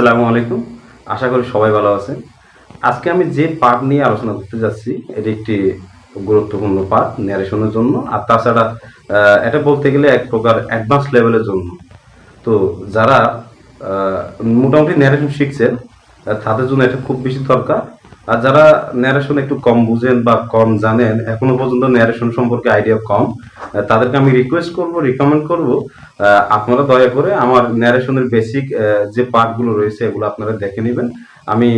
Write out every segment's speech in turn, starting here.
আসসালামু আলাইকুম। আশা করি সবাই ভালো আছেন। আজকে আমি যে পার্ট নিয়ে আলোচনা করতে যাচ্ছি, এটি একটি গুরুত্বপূর্ণ পার্ট ন্যারেশনের জন্য। আর তাছাড়া এটা বলতে গেলে এক প্রকার অ্যাডভান্স লেভেলের জন্য। তো যারা আহ, মোটামুটি ন্যারেশন শিখছেন, তাদের জন্য এটা খুব বেশি দরকার। আর যারা ন্যারেশন একটু কম বুঝেন বা কম জানেন, এখনো পর্যন্ত ন্যারেশন সম্পর্কে আইডিয়া কম, তাদেরকে আমি রিকোয়েস্ট করব, রিকমেন্ড করব, আপনারা দয়া করে আমার ন্যারেশনের বেসিক যে পার্টগুলো রয়েছে এগুলো আপনারা দেখে নেবেন। আমি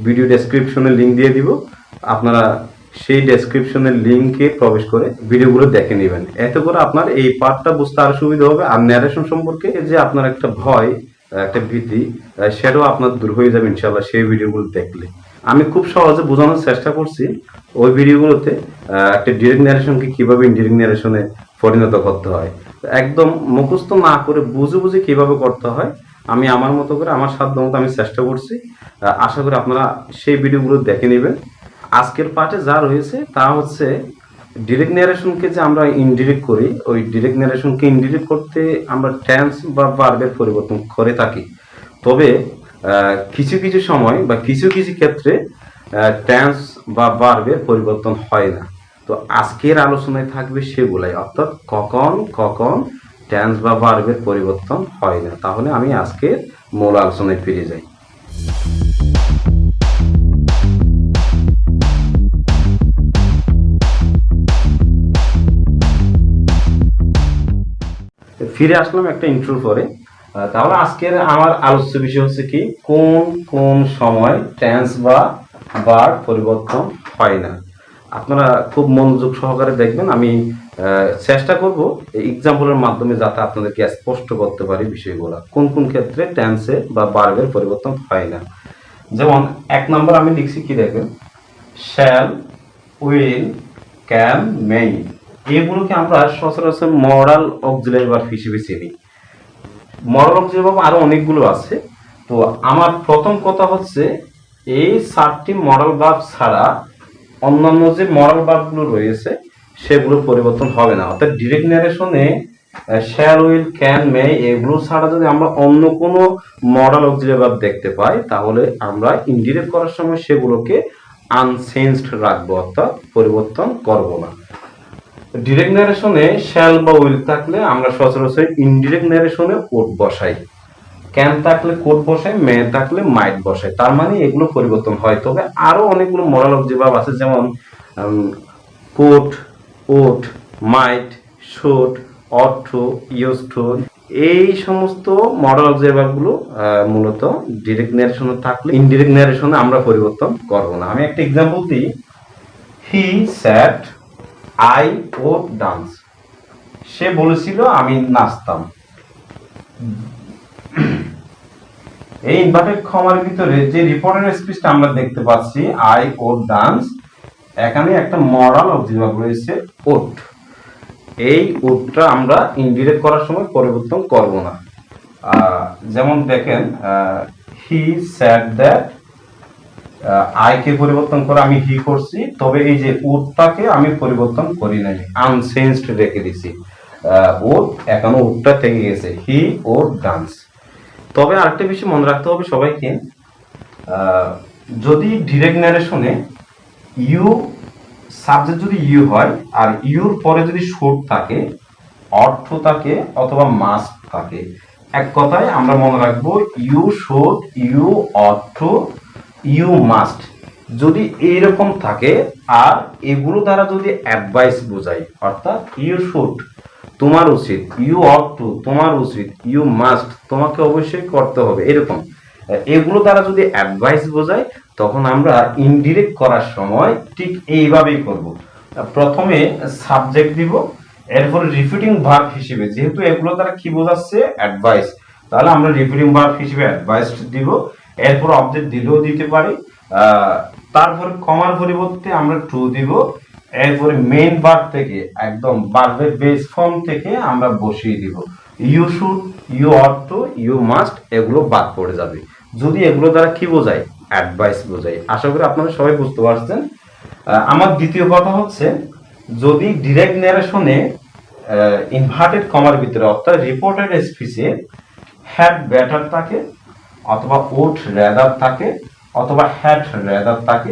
ভিডিও ডেসক্রিপশনে লিঙ্ক দিয়ে দিব, আপনারা সেই ডেসক্রিপশনের লিঙ্কে প্রবেশ করে ভিডিওগুলো দেখে নেবেন। এতে করে আপনার এই পার্টটা বুঝতে আরো সুবিধা হবে। আর ন্যারেশন সম্পর্কে যে আপনার একটা ভয়, একটা ভীতি, সেটাও আপনার দূর হয়ে যাবে ইনশাআল্লাহ সেই ভিডিওগুলো দেখলে। আমি খুব সহজে বোঝানোর চেষ্টা করছি ওই ভিডিওগুলোতে একটা ডিরেক্ট ন্যারেশনকে কিভাবে ইনডিরেক্ট ন্যারেশনে পরিণত করতে হয়, একদম মুখস্থ না করে বুঝে বুঝে কিভাবে করতে হয় আমি আমার মতো করে আমার সাধ্য মতো আমি চেষ্টা করছি। আশা করি আপনারা সেই ভিডিওগুলো দেখে নেবেন। আজকের পার্টে যা রয়েছে তা হচ্ছে ডিরেক্ট ন্যারেশনকে যে আমরা ইনডিরেক্ট করি, ওই ডিরেক্ট ন্যারেশনকে ইনডিরেক্ট করতে আমরা টেন্স বা ভার্বের পরিবর্তন করে থাকি। তবে কিছু কিছু সময় বা কিছু কিছু ক্ষেত্রে টেন্স বা ভার্বের পরিবর্তন হয় না। তো আজকের আলোচনায় থাকবে সেগুলাই, অর্থাৎ কখন কখন টেন্স বা ভার্বের পরিবর্তন হয় না। তাহলে আমি আজকের মূল আলোচনায় ফিরে যাই। ফিরে আসলাম একটা ইন্ট্রোর পরে। তাহলে আজকের আমার আলোচ্য বিষয় হচ্ছে কি, কোন কোন সময় টেন্স বা ভার্ব পরিবর্তন হয় না। আপনারা খুব মনোযোগ সহকারে দেখবেন। আমি চেষ্টা করব এই এক্সাম্পলের মাধ্যমে যাতে আপনাদেরকে স্পষ্ট করতে পারি বিষয়গুলো, কোন কোন ক্ষেত্রে টেন্সে বা ভার্বের পরিবর্তন হয় না। যেমন 1 নম্বর আমি লিখছি কি দেখবেন, শ্যাল, উইল, ক্যান, মে। এগুলোকে আমরা সচরাচর মডাল অক্সিলারি ভার্ব হিসেবে চিনি। মডাল অক্সিলারি ভার্ব আরো অনেকগুলো আছে। তো আমার প্রথম কথা হচ্ছে, এই 4টি মডাল ভার্ব ছাড়া অন্যান্য যে মডাল ভার্বগুলো রয়েছে সেগুলো পরিবর্তন হবে না। অর্থাৎ ডিরেক্ট ন্যারেশনে শ্যাল, উইল, ক্যান, মে এগুলো ছাড়া যদি আমরা অন্য কোনো মডাল অক্সিলারি ভার্ব দেখতে পাই, তাহলে আমরা ইনডিরেক্ট করার সময় সেগুলোকে আনচেঞ্জড রাখবো, অর্থাৎ পরিবর্তন করব না। ডিরেক্ট ন্যারেশনে শ্যাল বা উইল থাকলে আমরা সচরাচর ইনডিরেক্ট ন্যারেশনে কোড বসাই, ক্যান থাকলে কোড বসাই, মে থাকলে মাইট বসাই। তার মানে এগুলো পরিবর্তন হয়। তবে আরো অনেকগুলো মডাল অক্সিলারি ভার্ব আছে, যেমন could, would, might, should, ought to, used to. এই সমস্ত মডাল অক্সিলারি ভার্বগুলো মূলত ডিরেক্ট ন্যারেশনে থাকলে ইনডিরেক্ট ন্যারেশনে আমরা পরিবর্তন করব না। আমি একটা এক্সাম্পল দিই, হি স্যাট, আই ওট ডান্স। সে বলেছিল আমি নাচতাম। এই ইনভার্টেড কমার ভিতরে যে রিপোর্টের স্পিচটা আমরা দেখতে পাচ্ছি আই ওট ডান্স, এখানে একটা মডাল অক্সিলারি ভার্ব রয়েছে ওট। এই ওটটা আমরা ইনডিরেক্ট করার সময় পরিবর্তন করব না। যেমন দেখেন, হি স্যাড দ্যাট, আই কে পরিবর্তন করে আমি হি করছি, তবে এই যে ওটটাকে আমি পরিবর্তন করি নাই, আনচেঞ্জড রেখে দিছি। ওট এখনো ওটটা থেকে গেছে, হি ওট ডান্স। তবে আরেকটা বিষয় মনে রাখতে হবে সবাইকে, যদি ডিরেক্ট ন্যারেশনে ইউ সাবজেক্ট যদি ইউ হয় আর ইউর পরে যদি শুড থাকে, অর্থ থাকে অথবা মাস্ট থাকে, এক কথায় আমরা মনে রাখবো ইউ শুড, ইউ অর্থ, ইউ মাস্ট যদি এইরকম থাকে, আর এগুলো দ্বারা যদি অ্যাডভাইস বোঝায়, অর্থাৎ ইউ শুড তোমার উচিত, ইউ অট টু তোমার উচিত, ইউ মাস্ট তোমাকে অবশ্যই করতে হবে, এরকম এগুলো দ্বারা যদি অ্যাডভাইস বোঝায়, তখন আমরা ইনডিরেক্ট করার সময় ঠিক এইভাবেই করব। প্রথমে সাবজেক্ট দিব, এরপরে রিপিটিং ভার্ব হিসেবে, যেহেতু এগুলো দ্বারা কি বোঝাচ্ছে অ্যাডভাইস, তাহলে আমরা রিপিটিং ভার্ব হিসেবে অ্যাডভাইস দিব। এরপর অবজেক্ট দিলেও দিতে পারি, তারপরে কমার পরিবর্তে আমরা টু দিব। এরপরে মেইন ভার্ব থেকে একদম ভার্বের বেস ফর্ম থেকে আমরা বসিয়ে দিব you should, you ought to, you must, এগুলো বাদ পড়ে যাবে যদি এগুলো দ্বারা কি বোঝায় অ্যাডভাইস বোঝায়। আশা করি আপনারা সবাই বুঝতে পারছেন। আমার দ্বিতীয় কথা হচ্ছে, যদি ডিরেক্ট ন্যারেশনে ইনভার্টেড কমার ভিতরে অর্থাৎ রিপোর্টেড স্পিচে হ্যাড বেটার থাকে, অথবা উড রেদার থাকে অথবা হ্যাড রেদার থাকে,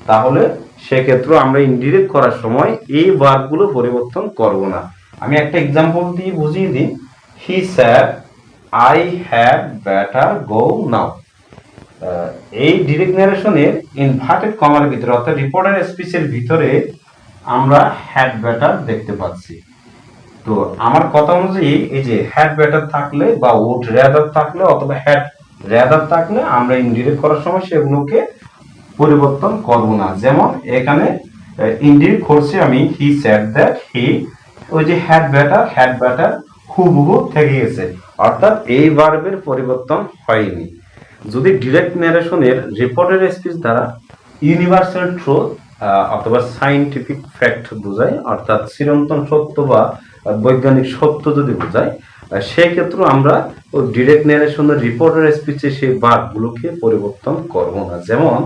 তাহলে সেক্ষেত্রে আমরা ইনডিরেক্ট করার সময় এই ভার্বগুলো পরিবর্তন করব না। আমি একটা এক্সাম্পল দিয়ে বুঝিয়ে দিই। He said I had better go now. এই ডিরেক্ট ন্যারেশনের ইনভার্টেড কমার ভিতরে অর্থাৎ রিপোর্টার স্পিচের ভিতরে আমরা হ্যাড বেটার দেখতে পাচ্ছি। তো আমার কথা অনুযায়ী এই যে হ্যাড বেটার থাকলে বা উড রেদার থাকলে অথবা হ্যাড রেদার থাকলে আমরা ইনডিরেক্ট করার সময় সেগুলোকে পরিবর্তন করব না। যেমন এখানে ইনডিরেক্ট করছি আমি হি সেড দ্যাট, হি ওই যে হ্যাড বেটার হুবহু থেকে গেছে, অর্থাৎ এই ভার্বের পরিবর্তন হয়নি। যদি ডিরেক্ট ন্যারেশনের রিপোর্টের স্পিচ দ্বারা ইউনিভার্সাল ট্রুথ অথবা সায়েন্টিফিক ফ্যাক্ট বোঝায়, অর্থাৎ চিরন্তন সত্য বা বৈজ্ঞানিক সত্য যদি বোঝায়, সেক্ষেত্রে আমরা ডিরেক্ট ন্যারেশনের রিপোর্টের স্পিচে সেই ভার্বগুলোকে পরিবর্তন করব না। যেমন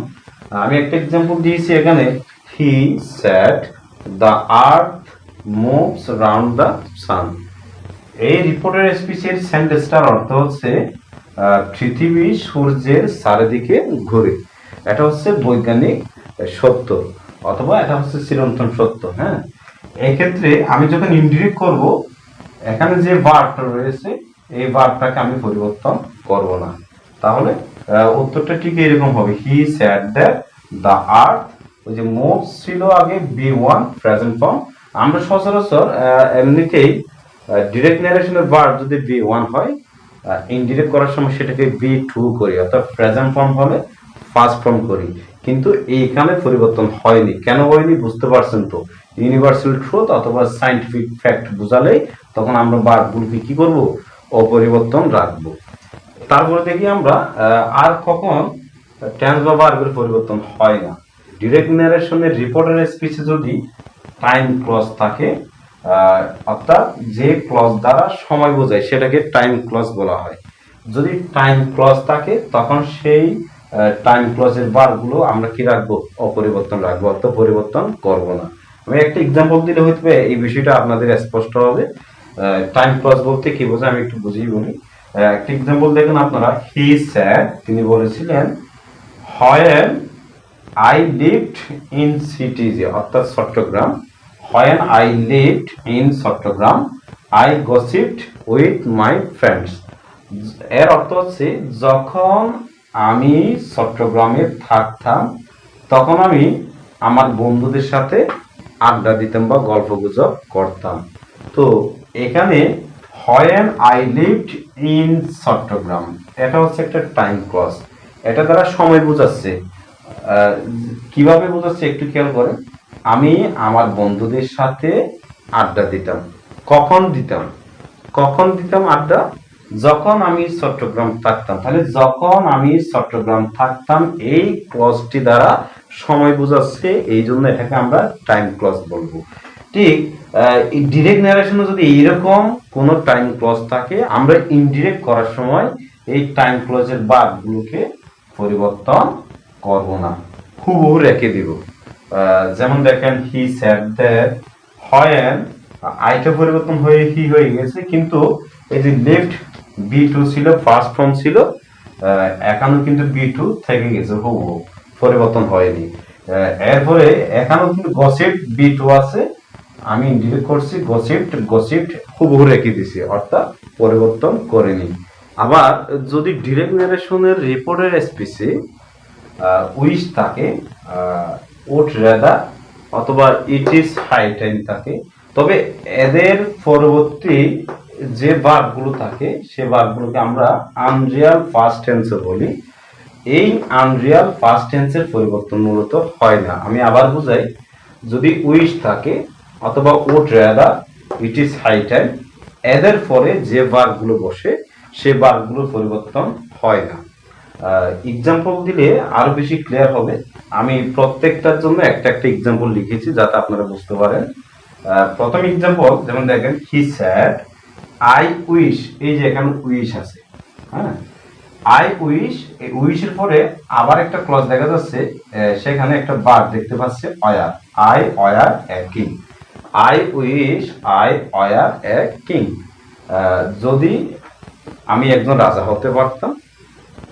আমি একটা এক্সাম্পল দিয়েছি এখানে, he said the earth moves round the sun. এই রিপোর্টের স্পিচের সেন্টেন্সটার অর্থ হচ্ছে পৃথিবী সূর্যের চারিদিকে ঘুরে। এটা হচ্ছে বৈজ্ঞানিক সত্য অথবা এটা হচ্ছে চিরন্তন সত্য। হ্যাঁ, এক্ষেত্রে আমি যখন ইনডিরেক্ট করব, এখানে যে ভার্বটা রয়েছে এই ভার্বটাকে আমি পরিবর্তন করব না। তাহলে উত্তরটা ঠিক এরকম হবে, he said that the earth, ওই যে মুভস ছিল আগে বি1 প্রেজেন্ট ফর্ম। আমরা সচরাচর এমনিতেই ডিরেক্ট ন্যারেশনের ভার্ব যদি বি1 হয়, ইনডিরেক্ট করার সময় সেটাকে বি2 করি, অর্থাৎ প্রেজেন্ট ফর্ম হলে ফার্স্ট ফর্ম করি। কিন্তু এইখানে পরিবর্তন হয়নি। কেন হয়নি বুঝতে পারছেন তো? ইউনিভার্সাল ট্রুথ অথবা সায়েন্টিফিক ফ্যাক্ট বোঝালেই তখন আমরা ভার্বগুলোকে কি করব? অপরিবর্তন রাখবো। তারপরে দেখি আমরা আর কখন টেন্স বা ভার্বের পরিবর্তন হয় না। ডিরেক্ট ন্যারেশনের রিপোর্টের স্পিচে যদি টাইম ক্লজ থাকে, অর্থাৎ যে ক্লজ দ্বারা সময় বোঝায় সেটাকে টাইম ক্লজ বলা হয়। যদি টাইম ক্লজ থাকে তখন সেই টাইম ক্লজের ভার্বগুলো আমরা কি রাখবো? অপরিবর্তন রাখবো, অর্থাৎ পরিবর্তন করব না। আমি একটা এক্সাম্পল দিলে হয়তো এই বিষয়টা আপনাদের স্পষ্ট হবে। টাইম ক্লজ বলতে কি বোঝায় আমি একটু বুঝিয়ে বলি। একটা এক্সাম্পল দেখেন আপনারা, হি স্যাড, তিনি বলেছিলেন, when I lived in cities, অর্থাৎ Chattogram, when I lived in Chattogram I gossiped with my friends. এর অর্থ হচ্ছে যখন আমি চট্টগ্রামে থাকতাম তখন আমি আমার বন্ধুদের সাথে আড্ডা দিতাম বা গল্প গুজব করতাম। তো এখানে when I lived in Chittagong, এটা হচ্ছে একটা টাইম ক্লজ। এটা দ্বারা সময় বোঝাচ্ছে। কিভাবে বোঝাচ্ছে একটু খেয়াল করেন। আমি আমার বন্ধুদের সাথে আড্ডা দিতাম। কখন দিতাম? কখন দিতাম আড্ডা? যখন আমি চট্টগ্রাম থাকতাম। তাহলে যখন আমি চট্টগ্রাম থাকতাম এই ক্লজটি দ্বারা সময় বোঝাচ্ছে, এই জন্য এটাকে আমরা টাইম ক্লজ বলবো। ঠিক ডিরেক্ট ন্যারেশনে যদি এইরকম কোনো টাইম ক্লজ থাকে, আমরা ইনডিরেক্ট করার সময় এই টাইম ক্লজের ভার্বগুলোকে পরিবর্তন করব না, হুবহু রেখে দিব। যেমন দেখেন, হি সেড দ্যাট, হোয়েন আইটা পরিবর্তন হয়ে হি হয়ে গেছে, কিন্তু এই যে লেফট বি2 ছিল, ফার্স্ট ফর্ম ছিল, এখানেও কিন্তু বি2 থেকে গেছে, হুবহু পরিবর্তন হয়নি। এরপরে এখানেও কিন্তু গসিপ বি2 আছে, আমি ইনডিরেক্ট করছি গসিপড হুবহু রেখে দিছি, অর্থাৎ পরিবর্তন করিনি। আবার যদি ডিরেক্ট ন্যারেশনের রিপোর্টের স্পিচে উইশ থাকে, উড রেদার অথবা ইট ইজ হাই টাইম থাকে, তবে এদের পরবর্তী যে ভার্বগুলো থাকে সে ভার্বগুলোকে আমরা আনরিয়াল ফার্স্ট টেন্সে বলি। এই আনরিয়াল ফার্স্ট টেন্সের পরিবর্তন মূলত হয় না। আমি আবার বুঝাই, যদি উইশ থাকে অথবা would rather, it is high time, এদের পরে যে ভার্বগুলো বসে সে ভার্বগুলোর পরিবর্তন হয় না। এক্সাম্পল দিলে আরো বেশি ক্লিয়ার হবে। আমি প্রত্যেকটার জন্য একটা একটা এক্সাম্পল লিখেছি যাতে আপনারা বুঝতে পারেন। প্রথম এক্সাম্পল যেমন দেখেন, হি স্যাড আই উইশ, এই যে এখানে উইশ আছে, হ্যাঁ, আই উইশ, এই উইশের পরে আবার একটা ক্লজ দেখা যাচ্ছে, সেখানে একটা ভার্ব দেখতে পাচ্ছে, were, I were a king, I wish I were a king. যদি আমি একজন রাজা হতে পারতাম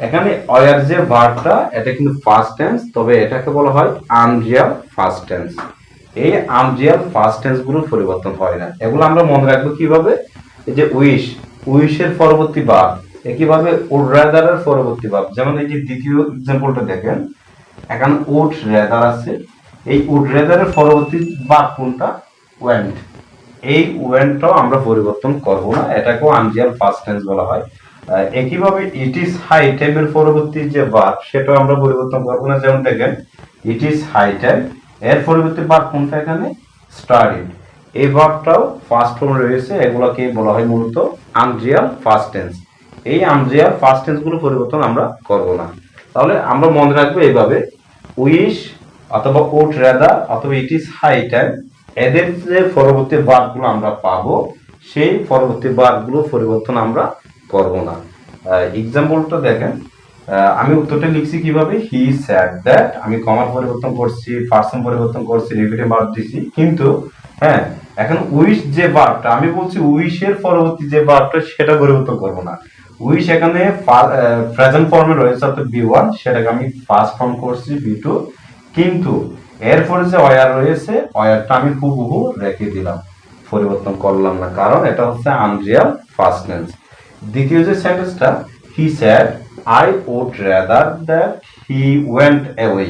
এখানে অয়ার যে ভার্বটা এটা কিন্তু ফার্স্ট টেন্স, তবে এটাকে বলা হয় আনরিয়াল ফার্স্ট টেন্স। এই আনরিয়াল ফার্স্ট টেন্স গুলো পরিবর্তন হয় না, এগুলো আমরা মনে রাখবো কিভাবে? এই যে উইশের পরবর্তী ভার্ব, একইভাবে উড রাদার এর পরবর্তী ভার্ব, যেমন এই যে দ্বিতীয় এক্সাম্পলটা দেখেন, এখানে উড রাদার আছে, এই উড রাদার এর পরবর্তী ভার্ব কোনটা? ওয়েন্ট। এই ওয়েন্টটাও আমরা পরিবর্তন করব না, এটাকেও আনরিয়াল ফার্স্ট টেন্স বলা হয়। একইভাবে ইট ইজ হাই টাইম এর পরবর্তী যে ভার্ব সেটাও আমরা পরিবর্তন করব না, যেমন দেখেন ইট ইজ হাই টাইম, এর পরবর্তী ভার্ব কোনটা? এখানে স্টার্টেড। এই ভার্বটাও ফার্স্ট ফর্মে রয়েছে, এগুলোকে বলা হয় মূলত আনরিয়াল ফার্স্ট টেন্স। এই আনরিয়াল ফার্স্ট টেন্স গুলো পরিবর্তন আমরা করব না। তাহলে আমরা মনে রাখবো এইভাবে, উইশ অথবা উড রাদার অথবা ইট ইজ হাই টাইম, এদের যে পরবর্তী ভার্বগুলো আমরা পাবো সেই পরবর্তী ভার্বগুলো পরিবর্তন আমরা করব না। এক্সাম্পলটা দেখেন, আমি উত্তরটা লিখছি কিভাবে? হি স্যাড দ্যাট, আমি কমার পরিবর্তন করছি, পার্সন পরিবর্তন করছি, রিপিটে ভার্ব দিছি, কিন্তু হ্যাঁ এখন উইশ যে ভার্বটা আমি বলছি, উইশের পরবর্তী যে ভার্বটা সেটা পরিবর্তন করব না। উইশ এখানে প্রেজেন্ট ফর্মে রয়েছে অর্থাৎ বি1, সেটাকে আমি ফার্স্ট ফর্ম করছি বি2, কিন্তু এরপরে যে অয়ার রয়েছে অয়ারটা আমি হুবহু রেখে দিলাম, পরিবর্তন করলাম না, কারণ এটা হচ্ছে আনরিয়াল ফার্স্ট টেন্স। দ্বিতীয় যে সেন্টেন্সটা, he said I would rather that he went away,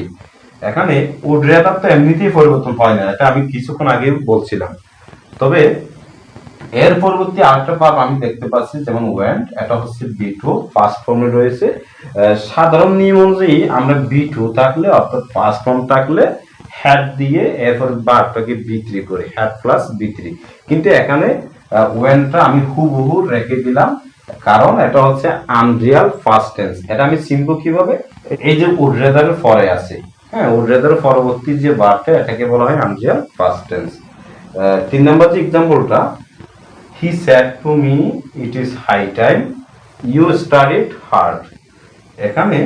এখানে উড রাদার তো এমনিতেই পরিবর্তন হয় না, এটা আমি কিছুক্ষণ আগে বলছিলাম, তবে এর পরবর্তী আরেকটা ভার্ব আমি দেখতে পাচ্ছি যেমন ওয়েন্ট, এটা হচ্ছে বি2, ফার্স্ট ফর্মে রয়েছে। সাধারণ নিয়ম অনুযায়ী আমরা বি2 থাকলে অর্থাৎ ফার্স্ট ফর্ম থাকলে হ্যাড দিয়ে এরপর ভার্বটাকে বি3 করে, হ্যাড প্লাস বি3, কিন্তু এখানে ওয়েন্টটা আমি হুবহু রেখে দিলাম, কারণ এটা হচ্ছে আনরিয়াল ফার্স্ট টেন্স। এটা আমি চিনবো কিভাবে? এই যে উড রাদারের পরে আছে, হ্যাঁ উড রাদারের পরবর্তী যে ভার্বটা এটাকে বলা হয় আনরিয়াল ফার্স্ট টেন্স। 3 নম্বর যে এক্সাম্পলটা, he said to me it is high time you studied hard, এখানে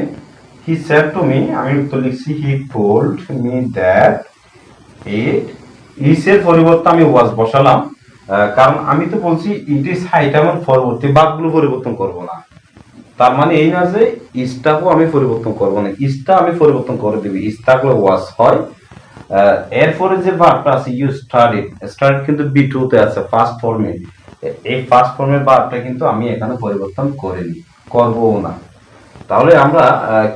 he said to me আমি উত্তর লিখছি he told me that it is এর পরিবর্তে আমি was বসালাম, কারণ আমি তো বলছি it is high time এর পরবর্তী ভার্বগুলো পরিবর্তন করব না, তার মানে এই না যে ইসটাকেও আমি পরিবর্তন করব না, ইসটা আমি পরিবর্তন করে দিবি, ইস থাকলে was হয়। এরপরে যে ভার্বটা আছে ইউ স্টাডিড, স্টাডিড কিন্তু বি2 তে আছে ফার্স্ট ফর্মে, এই ফার্স্ট ফর্মের ভার্বটা কিন্তু আমি এখানে পরিবর্তন করিনি, করবও না। তাহলে আমরা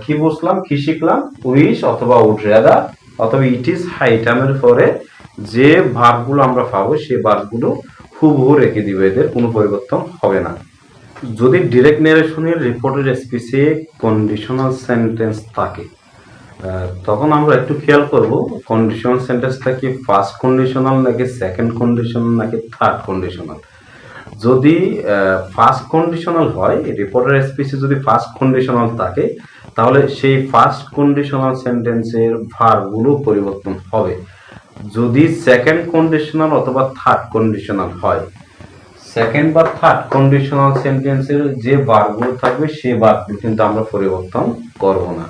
কি বুঝলাম, কি শিখলাম? উইশ অথবা উড রাদার অথবা ইট ইজ হাই টাইমের পরে যে ভার্বগুলো আমরা পাবো সেই ভার্বগুলো হুবহু রেখে দিবে, এদের কোনো পরিবর্তন হবে না। যদি ডিরেক্ট ন্যারেশনের রিপোর্টের স্পেসে কন্ডিশনাল সেন্টেন্স থাকে, তখন আমরা একটু খেয়াল করব কন্ডিশনাল সেন্টেন্সটা কি ফার্স্ট কন্ডিশনাল নাকি সেকেন্ড কন্ডিশনাল নাকি থার্ড কন্ডিশনাল। যদি ফার্স্ট কন্ডিশনাল হয়, রিপোর্টের স্পেসে যদি ফার্স্ট কন্ডিশনাল থাকে, তাহলে সেই ফার্স্ট কন্ডিশনাল সেন্টেন্সের ভার্বগুলো পরিবর্তন হবে। যদি সেকেন্ড কন্ডিশনাল অথবা থার্ড কন্ডিশনাল হয়, সেকেন্ড বা থার্ড কন্ডিশনাল সেন্টেন্সের যে ভার্বগুলো থাকবে সেই ভার্বগুলো কিন্তু আমরা পরিবর্তন করব না।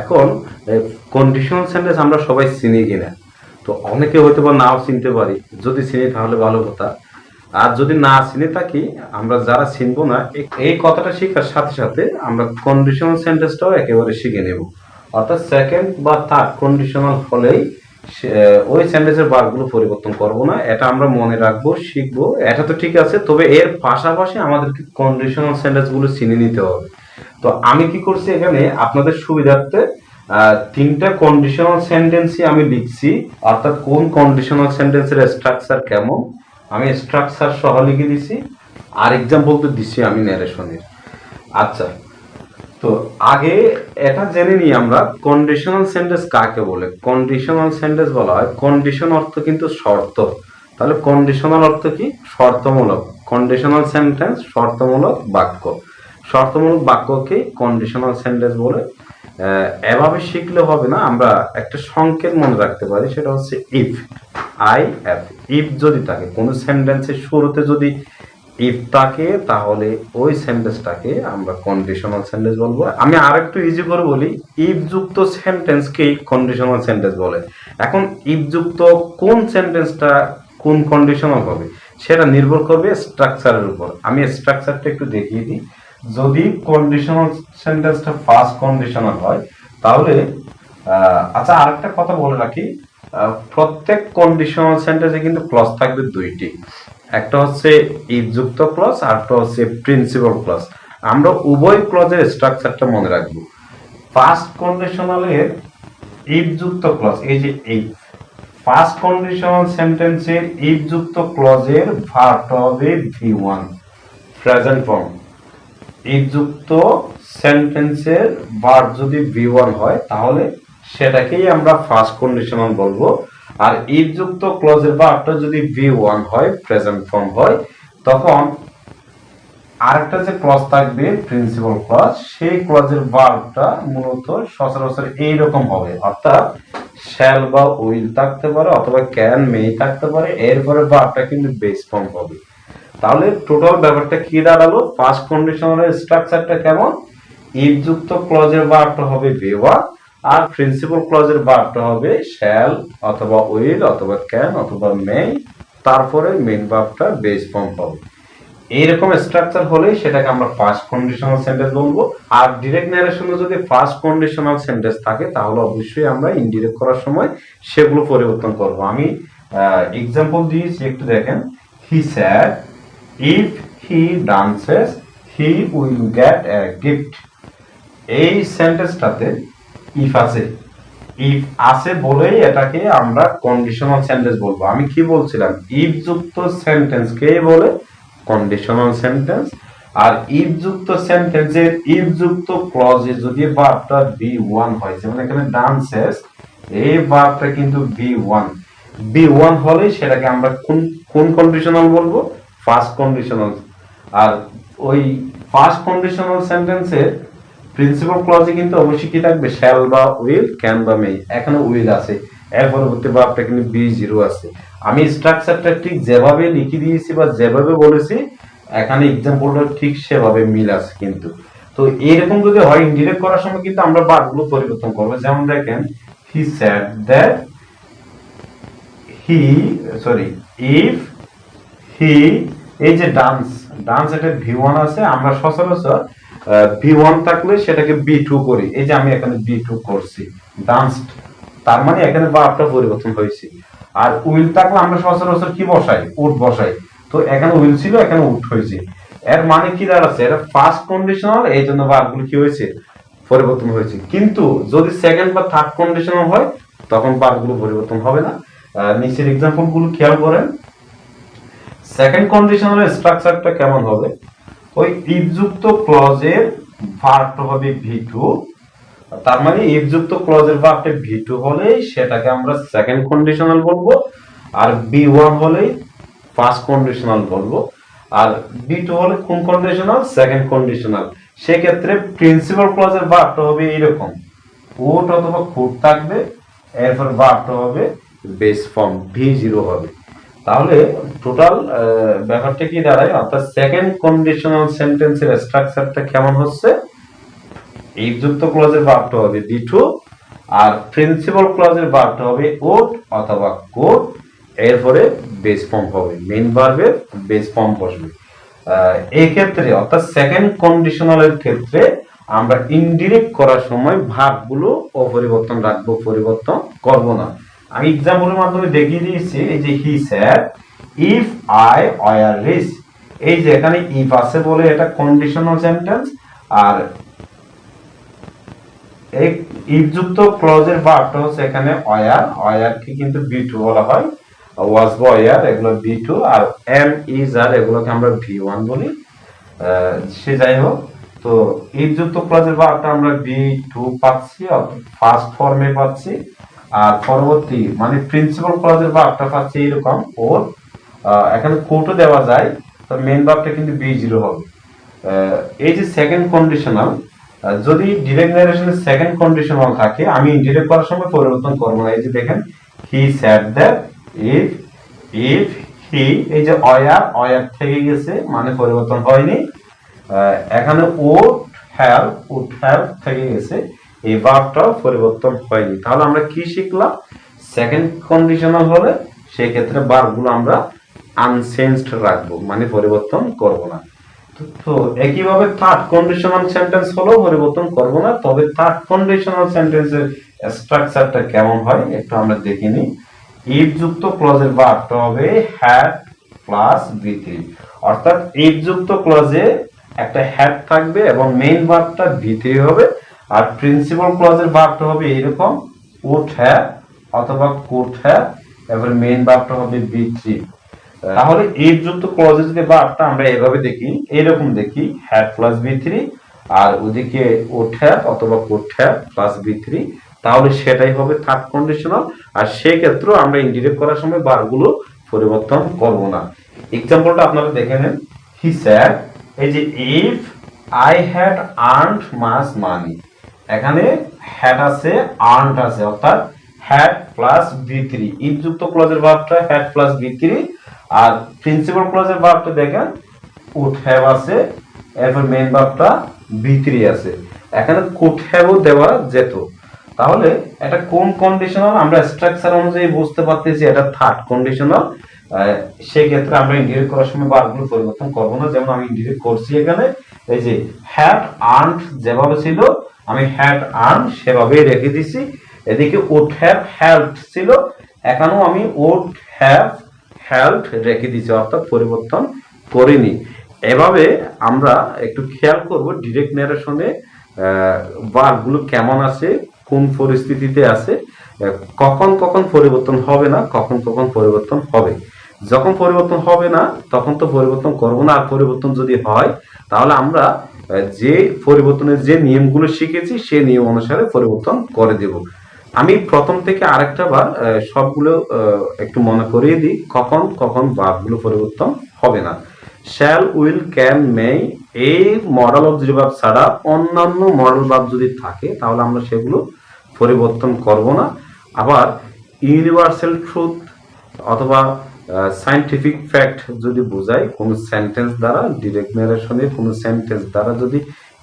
এখন কন্ডিশনাল সেন্টেন্স আমরা সবাই চিনি কিনা, তো অনেকে হয়তো বা নাও চিনতে পারি, যদি চিনি তাহলে ভালো কথা, আর যদি না চিনে থাকি, আমরা যারা চিনবো না এই কথাটা শেখার সাথে সাথে আমরা কন্ডিশনাল সেন্টেন্সটাও একেবারে শিখে নেব, অর্থাৎ সেকেন্ড বা থার্ড কন্ডিশনাল হলেই ওই সেন্টেন্সের ভার্বগুলো পরিবর্তন করব না, এটা আমরা মনে রাখবো, শিখবো, এটা তো ঠিক আছে, তবে এর পাশাপাশি আমাদেরকে কন্ডিশনাল সেন্টেন্সগুলো চিনে নিতে হবে। তো আমি কি করছি এখানে আপনাদের সুবিধার্থে তিনটা কন্ডিশনাল সেন্টেন্সই আমি লিখছি, অর্থাৎ কোন কন্ডিশনাল সেন্টেন্সের স্ট্রাকচার কেমন আমি স্ট্রাকচার সহ লিখে দিছি, আর এক্সাম্পল তো দিছি আমি ন্যারেশনের। আচ্ছা, তো আগে এটা জেনে নিই আমরা কন্ডিশনাল সেন্টেন্স কাকে বলে। কন্ডিশনাল সেন্টেন্স বলা হয়, কন্ডিশন অর্থ কিন্তু শর্ত, তাহলে কন্ডিশনাল অর্থ কি? শর্তমূলক। কন্ডিশনাল সেন্টেন্স শর্তমূলক বাক্য, শর্তমূলক বাক্যকে কন্ডিশনাল সেন্টেন্স বলে। এভাবে শিখলে হবে না, আমরা একটা সংকেত মনে রাখতে পারি, সেটা হচ্ছে ইফ, IF। ইফ যদি থাকে কোনো সেন্টেন্সের শুরুতে, যদি ইফ থাকে তাহলে ওই সেন্টেন্সটাকে আমরা কন্ডিশনাল সেন্টেন্স বলবো। আমি আরেকটু ইজি করে বলি, ইফ যুক্ত সেন্টেন্সকেই কন্ডিশনাল সেন্টেন্স বলে। এখন ইফ যুক্ত কোন সেন্টেন্সটা কোন কন্ডিশনাল হবে সেটা নির্ভর করবে স্ট্রাকচারের উপর। আমি স্ট্রাকচারটা একটু দেখিয়ে দিই। যদি কন্ডিশনাল সেন্টেন্সটা ফার্স্ট কন্ডিশনাল হয় তাহলে আচ্ছা আরেকটা কথা বলে রাখি, প্রত্যেক কন্ডিশনাল সেন্টেন্সে কিন্তু ক্লজ থাকবে দুইটি, একটা হচ্ছে ইফ যুক্ত ক্লজ আর একটা হচ্ছে প্রিন্সিপাল ক্লজ। আমরা উভয় ক্লজের স্ট্রাকচারটা মনে রাখবো। ফার্স্ট কন্ডিশনালের ইফ যুক্ত ক্লজ, এই যে এই ফার্স্ট কন্ডিশনাল সেন্টেন্সের ইফ যুক্ত ক্লজের ভার্বটা হবে V1 প্রেজেন্ট ফর্ম। ইফ যুক্ত সেন্টেন্সের ভার্ব যদি V1 হয় তাহলে সেটাকেই আমরা ফার্স্ট কন্ডিশনাল বলবো। আর ইফ যুক্ত ক্লজের ভার্বটা যদি V1 হয় প্রেজেন্ট ফর্ম হয় তখন আরেকটা যে ক্লজ থাকবে প্রিন্সিপাল ক্লজ, সেই ক্লজের ভার্বটা মূলত সচরাচর এইরকম হবে, অর্থাৎ শ্যাল বা উইল থাকতে পারে অথবা ক্যান মে থাকতে পারে, এরপরে ভার্বটা কিন্তু বেস ফর্ম হবে। তাহলে টোটাল ব্যাপারটা কি দাঁড়ালো, ফার্স্ট কন্ডিশনালের স্ট্রাকচারটা কেমন, ইফ যুক্ত ক্লজের ভার্বটা হবে V1 আর প্রিন্সিপাল ক্লজের ভার্বটা হবে শ্যাল অথবা উইল অথবা ক্যান অথবা মে, তারপরে মেইন ভার্বটা বেস ফর্ম হবে। এইরকম স্ট্রাকচার হলেই সেটাকে আমরা ফার্স্ট কন্ডিশনাল সেন্টেন্স বলবো। আর ডিরেক্ট ন্যারেশনে যদি ফার্স্ট কন্ডিশনাল সেন্টেন্স থাকে তাহলে অবশ্যই আমরা ইনডিরেক্ট করার সময় সেগুলো পরিবর্তন করব। আমি এক্সাম্পল দিয়েছি, একটু দেখেন। হি said if he dances he will get a gift. এই সেন্টেন্সটাতে ইফ আছে, ইফ আছে বলেই এটাকে আমরা কন্ডিশনাল সেন্টেন্স বলবো। আমি কি বলছিলাম, ইফ যুক্ত সেন্টেন্স কে বলে কন্ডিশনাল সেন্টেন্স। আর ইফ যুক্ত সেন্টেন্সের ইফ যুক্ত ক্লজে যদি ভার্বটা V1 হয়, যেমন এখানে ডান্সেস, এই ভার্বটা কিন্তু V1 হলে সেটাকে আমরা কোন কন্ডিশনাল বলবো, ফার্স্ট কন্ডিশনাল। আর ওই ফার্স্ট কন্ডিশনাল সেন্টেন্সের প্রিন্সিপাল ক্লজে কিন্তু অবশ্যই কি থাকবে, শ্যাল বা উইল, ক্যান বা মে। এখানে উইল আছে, এর পরবর্তী ভার্বটা কিন্তু B0 আছে। আমি স্ট্রাকচারটা ঠিক যেভাবে লিখে দিয়েছি বা যেভাবে বলেছি এখানে এক্সাম্পলটা ঠিক সেভাবে মিল আছে কিন্তু। তো এরকম যদি হয় ইনডিরেক্ট করার সময় কিন্তু আমরা ভার্বগুলো পরিবর্তন করব। যেমন দেখেন, হি স্যাড দ্যাট ইফ হি, এই যে ডান্স এটা V1 আছে, আমরা সচরাচর V1 থাকলে সেটাকে B2 করি। এই যে আমি এখানে B2 করছি ডান্স, তার মানে এখানে ভার্বটা পরিবর্তন হয়েছে। আর উইল থাকলে আমরা সচরাচর কি বসাই, উড বসাই। তো এখানে উইল ছিল, এখানে উড হয়েছে। এর মানে কি দাঁড়াচ্ছে, এটা ফার্স্ট কন্ডিশনাল, এই জন্য ভার্বগুলো কি হয়েছে, পরিবর্তন হয়েছে। কিন্তু যদি সেকেন্ড বা থার্ড কন্ডিশনাল হয় তখন ভার্বগুলো পরিবর্তন হবে না। নিচের এক্সাম্পল গুলো খেয়াল করেন। সেকেন্ড কন্ডিশনালের স্ট্রাকচারটা কেমন হবে, ওই ইফ যুক্ত ক্লজের ভার্বটা হবে V2, তার মানে ইফ যুক্ত ক্লজের ভার্বটা V2 হলেই সেটাকে আমরা সেকেন্ড কন্ডিশনাল বলবো, আর B1 হলেই ফার্স্ট কন্ডিশনাল বলবো, আর B2 হলে কোন কন্ডিশনাল, সেকেন্ড কন্ডিশনাল। সেক্ষেত্রে প্রিন্সিপাল ক্লজের ভার্বটা হবে এরকম, উড অথবা কুড থাকবে, এরপর ভার্বটা হবে বেস ফর্ম V0 হবে। তাহলে টোটাল ব্যাপারটা কি দাঁড়ায়, অর্থাৎ সেকেন্ড কন্ডিশনাল সেন্টেন্সের স্ট্রাকচারটা কেমন হচ্ছে, ইফ যুক্ত ক্লজের ভার্বটা হবে V2 আর প্রিন্সিপাল ক্লজের ভার্বটা হবে উড অথবা কুড, এরপরে বেস ফর্ম হবে, মেইন ভার্বের বেস ফর্ম বসবে। এই ক্ষেত্রে অর্থাৎ সেকেন্ড কন্ডিশনালের ক্ষেত্রে আমরা ইনডিরেক্ট করার সময় ভার্বগুলো অপরিবর্তন রাখবো, পরিবর্তন করব না। আমি এক্সাম্পলের মাধ্যমে দেখিয়ে দিয়েছি। এই যে he said if I were rich, এই যে এখানে ইফ আছে বলে এটা কন্ডিশনাল সেন্টেন্স, আর এই ইফ যুক্ত ক্লজের ভার্বটা হচ্ছে এখানে ওয়্যার কে কিন্তু B2 বলা হয়, ওয়াজ বা ওয়্যার এগুলো B2, আর এম ইজ আর এগুলোকে আমরা V1 বলি। সে যাই হোক, তো ইফ যুক্ত ক্লজের ভার্বটা আমরা B2 পাচ্ছি, ফার্স্ট ফর্মে পাচ্ছি, আর পরবর্তী মানে প্রিন্সিপাল ক্লজের ভার্বটা পাচ্ছি এরকম ওর, এখানে কোটও দেওয়া যায়, তো মেইন ভার্বটা কিন্তু B0 হবে। এই যে সেকেন্ড কন্ডিশনাল, যদি ডিরেক্ট ন্যারেশনের সেকেন্ড কন্ডিশনাল থাকে আমি ইনডিরেক্ট করার সময় পরিবর্তন করব না। এই যে দেখেন, হি স্যাড দ্যাট ইফ হি, এই যে ওয়্যার থেকে গেছে মানে পরিবর্তন হয়নি। এখানে উড হ্যাভ থেকে গেছে, এই ভার্বটাও পরিবর্তন হয়নি। তাহলে আমরা কি শিখলাম, সেকেন্ড কন্ডিশনাল হলে সেই ক্ষেত্রে ভার্বগুলো আমরা আনচেঞ্জড রাখবো, মানে পরিবর্তন করব না। তো একইভাবে থার্ড কন্ডিশনাল সেন্টেন্স হলেও পরিবর্তন করব না, তবে থার্ড কন্ডিশনাল সেন্টেন্সের স্ট্রাকচারটা কেমন হয় একটু আমরা দেখে নিই। ইফ যুক্ত ক্লজের ভার্বটা হবে হ্যাড প্লাস ভি3, অর্থাৎ ইফ যুক্ত ক্লজে একটা হ্যাড থাকবে এবং মেইন ভার্বটা ভি3 হবে, আর প্রিন্সিপাল ক্লজের ভার্বটা হবে এরকম উড হ্যাভ অথবা কুড হ্যাভ, এবার মেইন ভার্বটা হবে ভি3। তাহলে ইফ যুক্ত ক্লজে যদি ভার্বটা আমরা এভাবে দেখি, এরকম দেখি হ্যাড প্লাস ভি3, আর ওদিকে উড হ্যাভ অথবা কুড হ্যাভ প্লাস ভি3, তাহলে সেটাই হবে থার্ড কন্ডিশনাল। আর সেই ক্ষেত্রে আমরা ইন্ডিরেক্ট করার সময় ভার্বগুলো পরিবর্তন করব না। এক্সাম্পলটা আপনারা দেখে নেন। হি স্যাড, এই যে if I had earned much money, এখানে হ্যাড আছে আর্নড আছে, অর্থাৎ হ্যাড প্লাস ভি3। ইফ যুক্ত ক্লজের ভার্বটা হ্যাড প্লাস ভি3, আর প্রিন্সিপাল ক্লজের ভার্বটা দেখেন উড হ্যাভ আছে, এরপর মেইন ভার্বটা ভি3 আছে। এখানে কুড হ্যাভও দেওয়া যেত। তাহলে এটা কোন কন্ডিশনাল আমরা স্ট্রাকচার অনুযায়ী বুঝতে পারতেছি এটা থার্ড কন্ডিশনাল। সেই ক্ষেত্রে আমরা ইন্ডিরেক্ট করার সময় ভার্বগুলো পরিবর্তন করব না, যেমন আমি ইন্ডিরেক্ট করছি এখানে। এই যে হ্যাড আর্নড যেভাবে ছিল আমি হ্যাড আর্ন সেভাবেই রেখে দিছি। এদিকে উড হ্যাভ হেল্পড ছিল, এখানেও আমি উড হ্যাভ হেল্পড রেখে দিছি, অর্থাৎ পরিবর্তন করিনি। এভাবে আমরা একটু খেয়াল করব ডিরেক্ট ন্যারেশনে ভার্বগুলো কেমন আছে, কোন পরিস্থিতিতে আছে, কখন কখন পরিবর্তন হবে না, কখন কখন পরিবর্তন হবে। যখন পরিবর্তন হবে না তখন তো পরিবর্তন করব না, আর পরিবর্তন যদি হয় তাহলে আমরা যে পরিবর্তনের যে নিয়মগুলো শিখেছি সেই নিয়ম অনুসারে পরিবর্তন করে দেব। আমি প্রথম থেকে আরেকটা বার সবগুলো একটু মনে করিয়ে দিই কখন কখন ভার্বগুলো পরিবর্তন হবে না। শ্যাল, উইল, ক্যান, মে, এই মডেল অবজেক্টিভ ভার্ব ছাড়া অন্যান্য মডেল ভার্ব যদি থাকে তাহলে আমরা সেগুলো পরিবর্তন করব না। আবার ইউনিভার্সাল ট্রুথ অথবা সায়েন্টিফিক ফ্যাক্ট যদি বোঝায় কোনো সেন্টেন্স দ্বারা, ডিরেক্ট ন্যারেশনের কোনো সেন্টেন্স দ্বারা যদি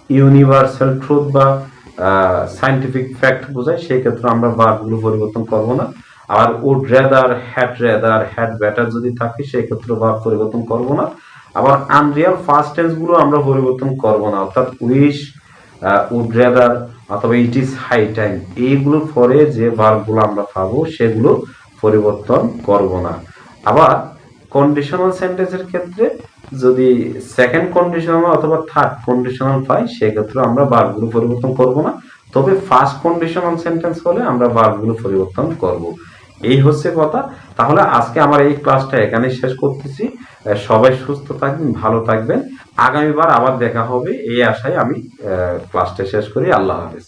ইউনিভার্সাল ট্রুথ বা সায়েন্টিফিক ফ্যাক্ট বোঝায়, সেই ক্ষেত্রে আমরা ভার্বগুলো পরিবর্তন করব না। আর উড রেদার, হ্যাড বেটার যদি থাকে সেই ক্ষেত্রে ভার্ব পরিবর্তন করব না। আবার আনরিয়াল ফার্স্ট টেন্স গুলো আমরা পরিবর্তন করব না, অর্থাৎ উইশ, উড রেদার অথবা ইট ইজ হাই টাইম, এইগুলো পরে যে ভার্বগুলো আমরা পাবো সেগুলো পরিবর্তন করব না। আবার কন্ডিশনাল সেন্টেন্সের ক্ষেত্রে যদি সেকেন্ড কন্ডিশনাল অথবা থার্ড কন্ডিশনাল পাই সেক্ষেত্রে আমরা ভার্বগুলো পরিবর্তন করব না, তবে ফার্স্ট কন্ডিশনাল সেন্টেন্স হলে আমরা ভার্বগুলো পরিবর্তন করব। এই হচ্ছে কথা। তাহলে আজকে আমার এই ক্লাসটা এখানেই শেষ করতেছি। সবাই সুস্থ থাকবেন, ভালো থাকবেন। আগামীবার আবার দেখা হবে এই আশায় আমি ক্লাসটা শেষ করি। আল্লাহ হাফেজ।